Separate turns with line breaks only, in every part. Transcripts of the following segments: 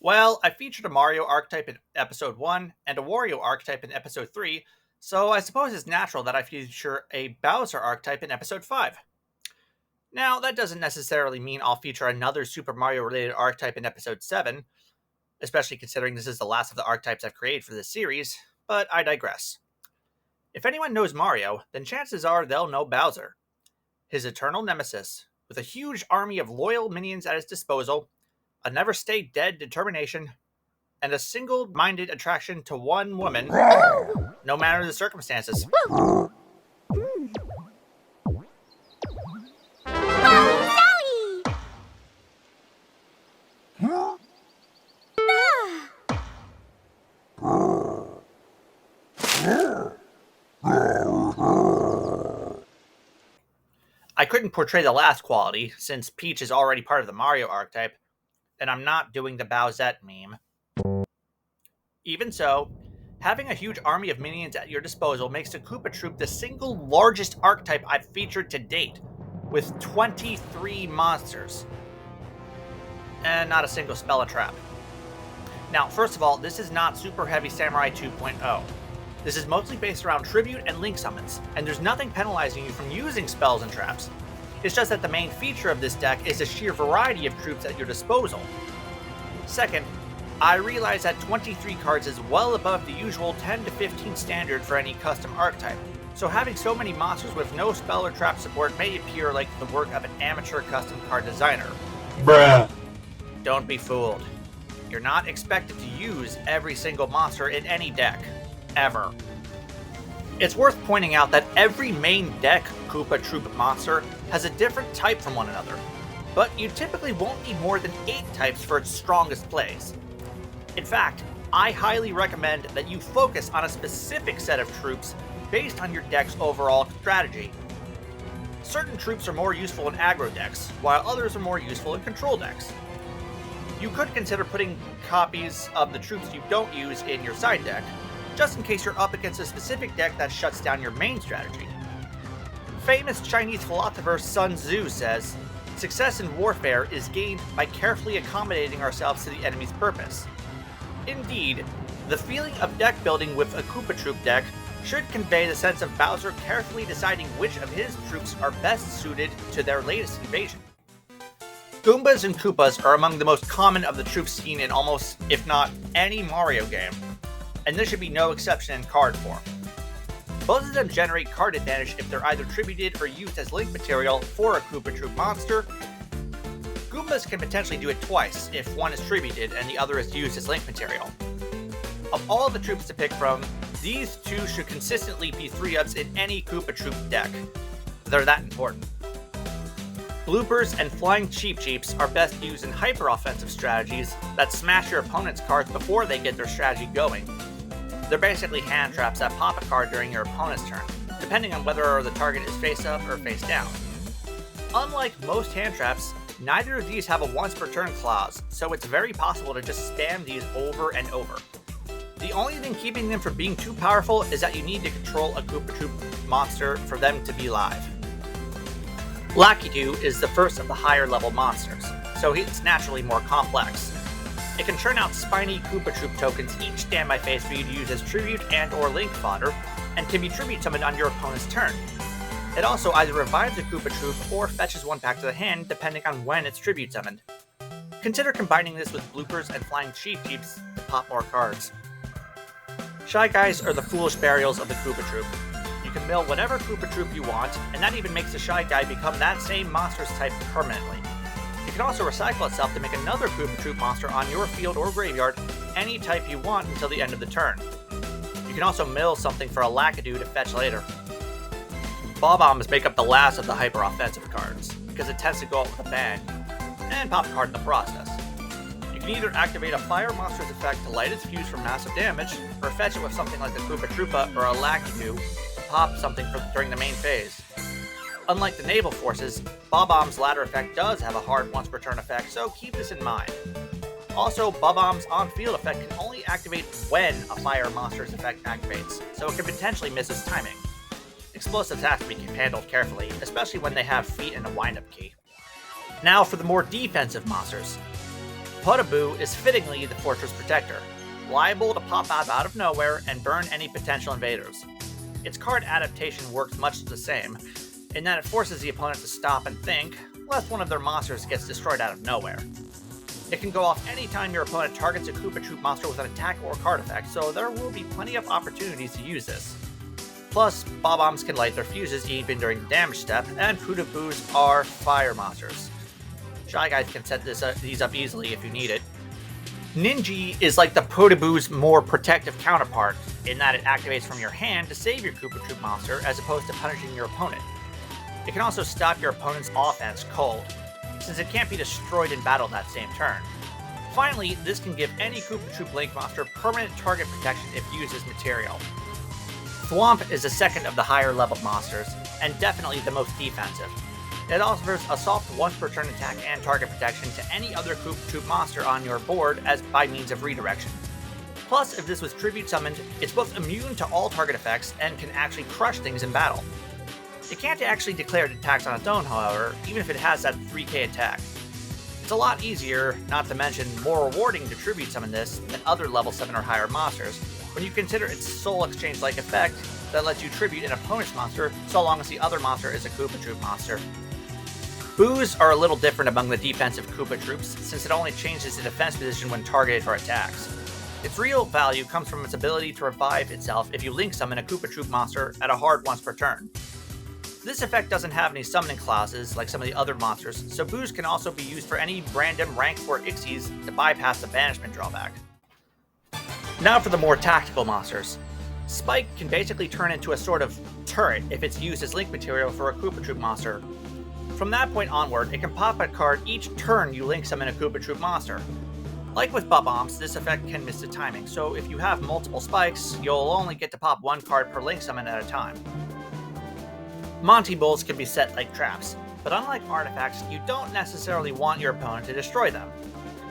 Well, I featured a Mario archetype in episode 1 and a Wario archetype in episode 3, so I suppose it's natural that I feature a Bowser archetype in episode 5. Now, that doesn't necessarily mean I'll feature another Super Mario related archetype in episode 7, especially considering this is the last of the archetypes I've created for this series, but I digress. If anyone knows Mario, then chances are they'll know Bowser. His eternal nemesis, with a huge army of loyal minions at his disposal, a never stay dead determination, and a single minded attraction to one woman, no matter the circumstances. I couldn't portray the last quality, since Peach is already part of the Mario archetype, and I'm not doing the Bowsette meme. Even so, having a huge army of minions at your disposal makes the Koopa Troop the single largest archetype I've featured to date, with 23 monsters. And not a single spell or trap. Now, first of all, this is not Super Heavy Samurai 2.0. This is mostly based around tribute and link summons, and there's nothing penalizing you from using spells and traps. It's just that the main feature of this deck is the sheer variety of troops at your disposal. Second, I realize that 23 cards is well above the usual 10 to 15 standard for any custom archetype, so having so many monsters with no spell or trap support may appear like the work of an amateur custom card designer.
Bruh.
Don't be fooled. You're not expected to use every single monster in any deck. Ever. It's worth pointing out that every main deck Koopa Troop monster has a different type from one another, but you typically won't need more than 8 types for its strongest plays. In fact, I highly recommend that you focus on a specific set of troops based on your deck's overall strategy. Certain troops are more useful in aggro decks, while others are more useful in control decks. You could consider putting copies of the troops you don't use in your side deck, just in case you're up against a specific deck that shuts down your main strategy. Famous Chinese philosopher Sun Tzu says, "Success in warfare is gained by carefully accommodating ourselves to the enemy's purpose." Indeed, the feeling of deck building with a Koopa Troop deck should convey the sense of Bowser carefully deciding which of his troops are best suited to their latest invasion. Goombas and Koopas are among the most common of the troops seen in almost, if not any Mario game, and this should be no exception in card form. Both of them generate card advantage if they're either tributed or used as link material for a Koopa Troop monster. Goombas can potentially do it twice if one is tributed and the other is used as link material. Of all the troops to pick from, these two should consistently be 3-ups in any Koopa Troop deck. They're that important. Bloopers and Flying Cheap Cheeps are best used in hyper-offensive strategies that smash your opponent's cards before they get their strategy going. They're basically hand traps that pop a card during your opponent's turn, depending on whether the target is face up or face down. Unlike most hand traps, neither of these have a once per turn clause, so it's very possible to just spam these over and over. The only thing keeping them from being too powerful is that you need to control a Koopa Troop monster for them to be live. Lakitu is the first of the higher level monsters, so it's naturally more complex. It can churn out spiny Koopa Troop tokens each standby phase for you to use as tribute and or link fodder, and can be tribute summoned on your opponent's turn. It also either revives a Koopa Troop or fetches one back to the hand depending on when it's tribute summoned. Consider combining this with Bloopers and Flying Cheap Cheeps to pop more cards. Shy Guys are the foolish burials of the Koopa Troop. You can mill whatever Koopa Troop you want, and that even makes the Shy Guy become that same monster's type permanently. It can also recycle itself to make another Koopa Troop monster on your field or graveyard, any type you want until the end of the turn. You can also mill something for a Lakitu to fetch later. Bob-ombs make up the last of the hyper-offensive cards, because it tends to go out with a bang, and pop a card in the process. You can either activate a fire monster's effect to light its fuse for massive damage, or fetch it with something like a Koopa Troopa or a Lakitu to pop something during the main phase. Unlike the naval forces, Bob-omb's ladder effect does have a hard once per turn effect, so keep this in mind. Also, Bob-omb's on-field effect can only activate when a fire monster's effect activates, so it can potentially miss its timing. Explosives have to be handled carefully, especially when they have feet and a wind-up key. Now for the more defensive monsters. Podoboo is fittingly the Fortress Protector, liable to pop out of nowhere and burn any potential invaders. Its card adaptation works much the same, in that it forces the opponent to stop and think, lest one of their monsters gets destroyed out of nowhere. It can go off anytime your opponent targets a Koopa Troop monster with an attack or card effect, so there will be plenty of opportunities to use this. Plus, Bob-ombs can light their fuses even during the damage step, and Podoboos are fire monsters. Shy Guys can set these up easily if you need it. Ninji is like the Podoboo's more protective counterpart, in that it activates from your hand to save your Koopa Troop monster as opposed to punishing your opponent. It can also stop your opponent's offense cold, since it can't be destroyed in battle that same turn. Finally, this can give any Koopa Troop Link monster permanent target protection if used as material. Thwomp is the second of the higher level monsters, and definitely the most defensive. It offers a soft once per turn attack and target protection to any other Koopa Troop monster on your board as by means of redirection. Plus, if this was tribute summoned, it's both immune to all target effects and can actually crush things in battle. It can't actually declare attacks on its own, however, even if it has that 3k attack. It's a lot easier, not to mention more rewarding to tribute summon this than other level 7 or higher monsters, when you consider its soul exchange-like effect that lets you tribute an opponent's monster so long as the other monster is a Koopa Troop monster. Boos are a little different among the defensive Koopa Troops, since it only changes the defense position when targeted for attacks. Its real value comes from its ability to revive itself if you link summon a Koopa Troop monster at a hard once per turn. This effect doesn't have any summoning clauses like some of the other monsters, so Boos can also be used for any random rank 4 Ixies to bypass the banishment drawback. Now for the more tactical monsters. Spike can basically turn into a sort of turret if it's used as link material for a Koopa Troop monster. From that point onward, it can pop a card each turn you link summon a Koopa Troop monster. Like with Bob-ombs, this effect can miss the timing, so if you have multiple spikes, you'll only get to pop one card per link summon at a time. Monty Bulls can be set like traps, but unlike artifacts, you don't necessarily want your opponent to destroy them.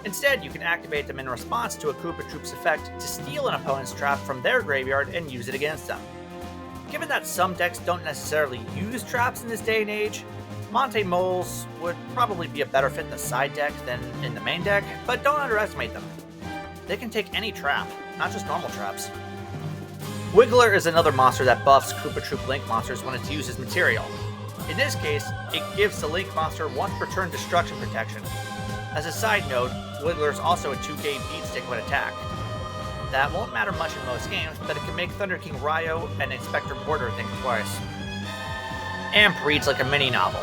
Instead, you can activate them in response to a Koopa Troop's effect to steal an opponent's trap from their graveyard and use it against them. Given that some decks don't necessarily use traps in this day and age, Monty Moles would probably be a better fit in the side deck than in the main deck, but don't underestimate them. They can take any trap, not just normal traps. Wiggler is another monster that buffs Koopa Troop Link monsters when it's used as material. In this case, it gives the Link monster once per turn destruction protection. As a side note, Wiggler is also a 2k beatstick when attacked. That won't matter much in most games, but it can make Thunder King Ryo and Inspector Border think twice. Amp reads like a mini novel.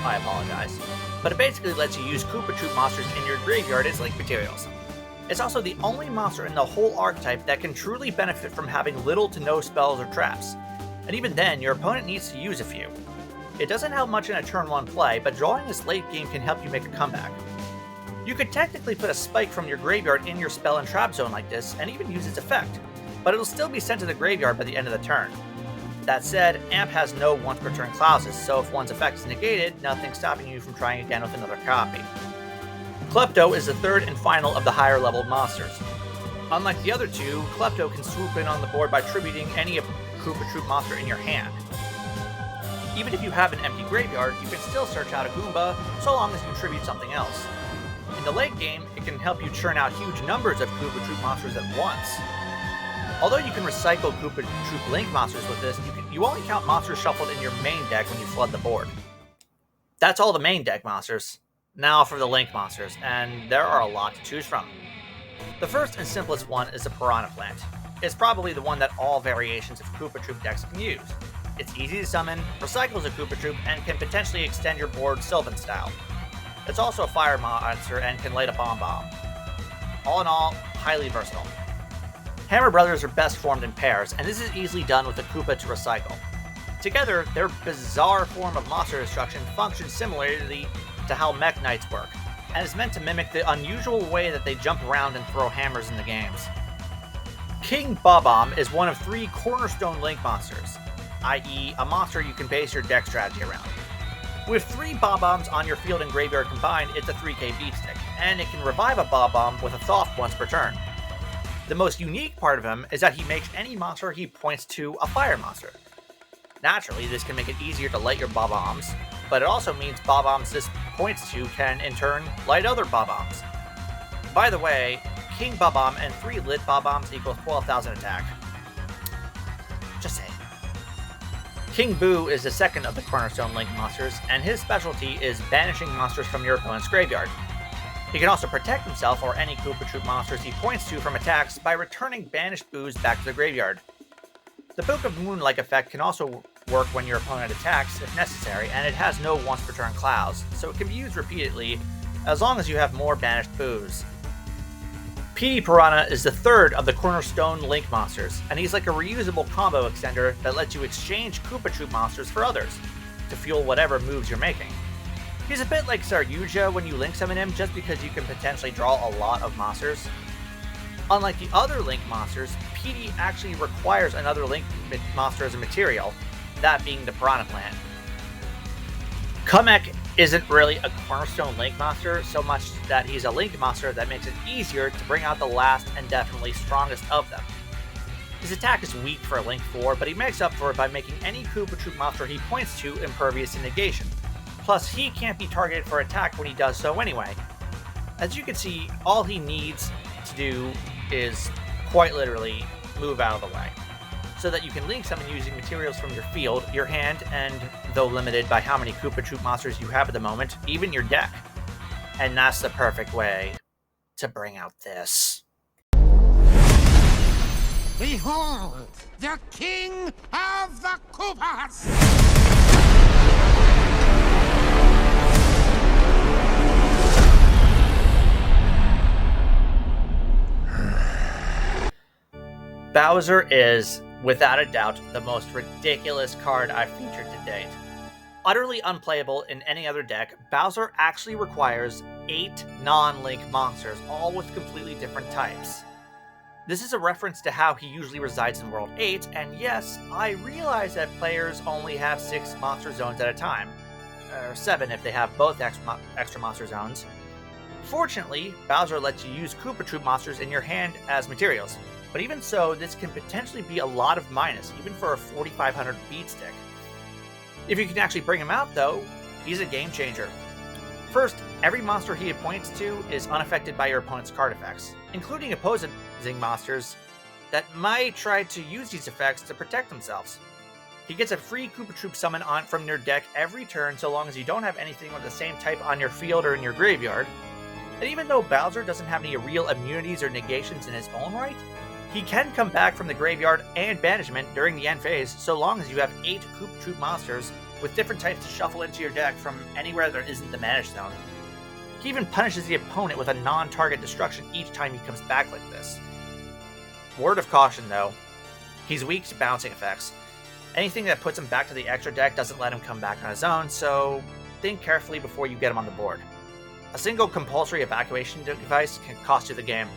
I apologize. But it basically lets you use Koopa Troop monsters in your graveyard as link materials. It's also the only monster in the whole archetype that can truly benefit from having little to no spells or traps. And even then, your opponent needs to use a few. It doesn't help much in a turn 1 play, but drawing this late game can help you make a comeback. You could technically put a spike from your graveyard in your spell and trap zone like this, and even use its effect, but it'll still be sent to the graveyard by the end of the turn. That said, Amp has no once per turn clauses, so if one's effect is negated, nothing's stopping you from trying again with another copy. Klepto is the third and final of the higher level monsters. Unlike the other two, Klepto can swoop in on the board by tributing any Koopa Troop monster in your hand. Even if you have an empty graveyard, you can still search out a Goomba, so long as you tribute something else. In the late game, it can help you churn out huge numbers of Koopa Troop monsters at once. Although you can recycle Koopa Troop Link monsters with this, you only count monsters shuffled in your main deck when you flood the board. That's all the main deck monsters. Now for the Link monsters, and there are a lot to choose from. The first and simplest one is the Piranha Plant. It's probably the one that all variations of Koopa Troop decks can use. It's easy to summon, recycles a Koopa Troop, and can potentially extend your board Sylvan style. It's also a fire monster and can light a bomb. All in all, highly versatile. Hammer Brothers are best formed in pairs, and this is easily done with a Koopa to recycle. Together, their bizarre form of monster destruction functions similarly to how Mech Knights work, and is meant to mimic the unusual way that they jump around and throw hammers in the games. King Bob-omb is one of 3 cornerstone Link monsters, i.e. a monster you can base your deck strategy around. With 3 Bob-ombs on your field and graveyard combined, it's a 3k beatstick, and it can revive a Bob-omb with a Thoth once per turn. The most unique part of him is that he makes any monster he points to a fire monster. Naturally, this can make it easier to light your Bob-ombs, but it also means Bob-ombs this points to can, in turn, light other Bob-ombs. By the way, King Bob-omb and 3 Lit Bob-ombs equals 12,000 attack. Just saying. King Boo is the second of the Cornerstone Link monsters, and his specialty is banishing monsters from your opponent's graveyard. He can also protect himself or any Koopa Troop monsters he points to from attacks by returning banished Boos back to the graveyard. The Book of Moon-like effect can also work when your opponent attacks if necessary, and it has no once-per-turn clouds, so it can be used repeatedly as long as you have more banished Boos. PD Piranha is the third of the Cornerstone Link monsters, and he's like a reusable combo extender that lets you exchange Koopa Troop monsters for others to fuel whatever moves you're making. He's a bit like Sir Yugioh when you link summon him, just because you can potentially draw a lot of monsters. Unlike the other Link monsters, PD actually requires another Link monster as a material, that being the Piranha Plant. Kamek isn't really a Cornerstone Link monster so much that he's a Link monster that makes it easier to bring out the last and definitely strongest of them. His attack is weak for a Link 4, but he makes up for it by making any Koopa Troop monster he points to impervious to negation. Plus, he can't be targeted for attack when he does so anyway. As you can see, all he needs to do is, quite literally, move out of the way, so that you can link summon using materials from your field, your hand, and, though limited by how many Koopa Troop monsters you have at the moment, even your deck. And that's the perfect way to bring out this.
Behold, the king of the Koopas!
Bowser is, without a doubt, the most ridiculous card I've featured to date. Utterly unplayable in any other deck, Bowser actually requires 8 non-Link monsters, all with completely different types. This is a reference to how he usually resides in World 8, and yes, I realize that players only have 6 monster zones at a time, or 7 if they have both extra monster zones. Fortunately, Bowser lets you use Koopa Troop monsters in your hand as materials. But even so, this can potentially be a lot of minus, even for a 4500 beat stick. If you can actually bring him out though, he's a game changer. First, every monster he points to is unaffected by your opponent's card effects, including opposing monsters that might try to use these effects to protect themselves. He gets a free Koopa Troop summon from your deck every turn so long as you don't have anything with the same type on your field or in your graveyard. And even though Bowser doesn't have any real immunities or negations in his own right, he can come back from the graveyard and banishment during the end phase so long as you have 8 Koopa Troop monsters with different types to shuffle into your deck from anywhere there isn't the Banish Zone. He even punishes the opponent with a non-target destruction each time he comes back like this. Word of caution though, he's weak to bouncing effects. Anything that puts him back to the extra deck doesn't let him come back on his own, so think carefully before you get him on the board. A single compulsory evacuation device can cost you the game.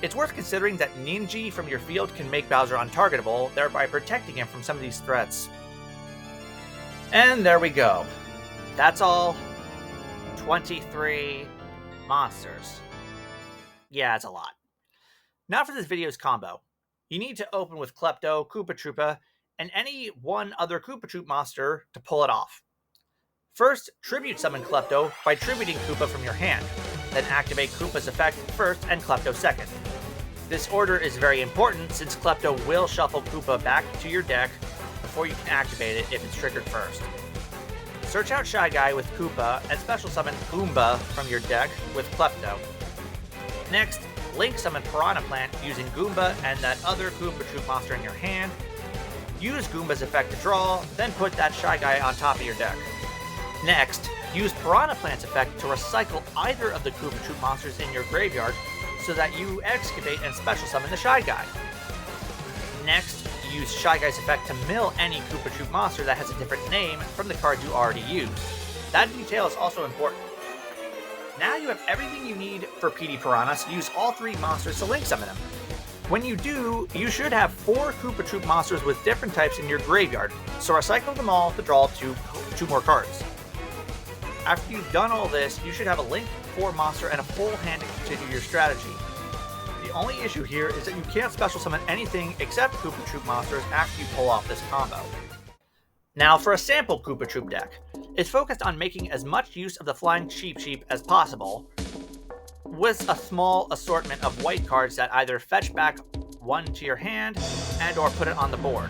It's worth considering that Ninji from your field can make Bowser untargetable, thereby protecting him from some of these threats. And there we go. That's all 23 monsters. Yeah, it's a lot. Now for this video's combo. You need to open with Klepto, Koopa Troopa, and any one other Koopa Troop monster to pull it off. First, tribute summon Klepto by tributing Koopa from your hand. Then activate Koopa's effect first and Klepto second. This order is very important since Klepto will shuffle Koopa back to your deck before you can activate it if it's triggered first. Search out Shy Guy with Koopa and special summon Goomba from your deck with Klepto. Next, link summon Piranha Plant using Goomba and that other Koopa Troop monster in your hand. Use Goomba's effect to draw, then put that Shy Guy on top of your deck. Next, use Piranha Plant's effect to recycle either of the Koopa Troop monsters in your graveyard so that you excavate and special summon the Shy Guy. Next, use Shy Guy's effect to mill any Koopa Troop monster that has a different name from the cards you already used. That detail is also important. Now you have everything you need for PD Piranha, so use all 3 monsters to link summon them. When you do, you should have 4 Koopa Troop monsters with different types in your graveyard, so recycle them all to draw 2 more cards. After you've done all this, you should have a Link 4 monster and a full hand to continue your strategy. The only issue here is that you can't special summon anything except Koopa Troop monsters after you pull off this combo. Now for a sample Koopa Troop deck. It's focused on making as much use of the Flying Sheep as possible, with a small assortment of white cards that either fetch back one to your hand and or put it on the board.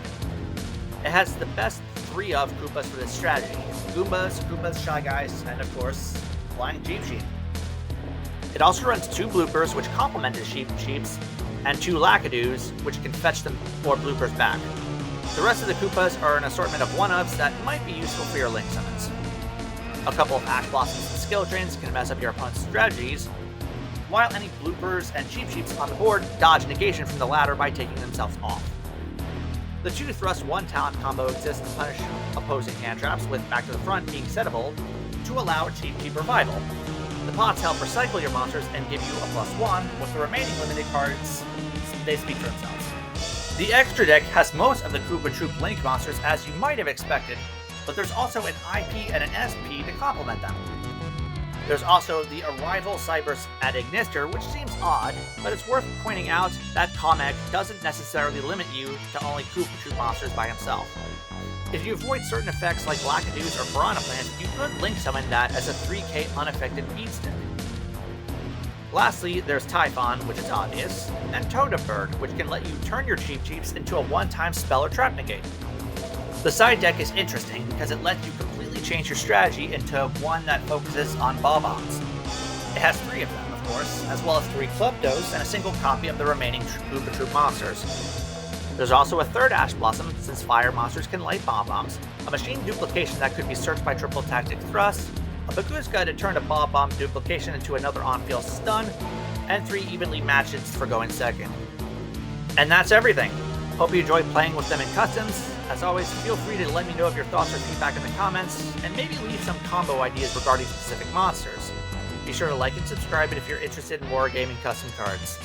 It has the best 3 of Koopas for this strategy: Goombas, Koopas, Shy Guys, and of course, Flying Cheep Sheep. It also runs 2 bloopers, which complement the Sheeps, and 2 Lakadoos, which can fetch them or bloopers back. The rest of the Koopas are an assortment of 1-ofs that might be useful for your Link summons. A couple of Ash Blossoms and skill drains can mess up your opponent's strategies, while any bloopers and Cheep Sheeps on the board dodge negation from the latter by taking themselves off. The 2 Thrust 1 talent combo exists to punish opposing hand traps, with Back to the Front being settable to allow a Cheep Sheep revival. The pots help recycle your monsters and give you a +1, with the remaining limited cards, they speak for themselves. The extra deck has most of the Koopa Troop Link monsters as you might have expected, but there's also an IP and an SP to complement them. There's also the Arrival Cybers at Ignister, which seems odd, but it's worth pointing out that comic doesn't necessarily limit you to only Koopa Troop monsters by himself. If you avoid certain effects like Lakadoos or Piranha Plants, you could Link summon that as a 3k unaffected beatstick. Lastly, there's Typhon, which is obvious, and Toadbird, which can let you turn your Cheep Cheeps into a one-time spell or trap negate. The side deck is interesting because it lets you completely change your strategy into one that focuses on Bob-ombs. It has 3 of them, of course, as well as 3 Kleptos and a single copy of the remaining Koopa Troop monsters. There's also a 3rd Ash Blossom, since fire monsters can light Bob-ombs, a machine duplication that could be searched by triple tactic thrust, a Bagooska to turn a Bob-omb duplication into another on-field stun, and 3 evenly matched hits for going second. And that's everything. Hope you enjoyed playing with them in customs. As always, feel free to let me know of your thoughts or feedback in the comments, and maybe leave some combo ideas regarding specific monsters. Be sure to like and subscribe if you're interested in more gaming custom cards.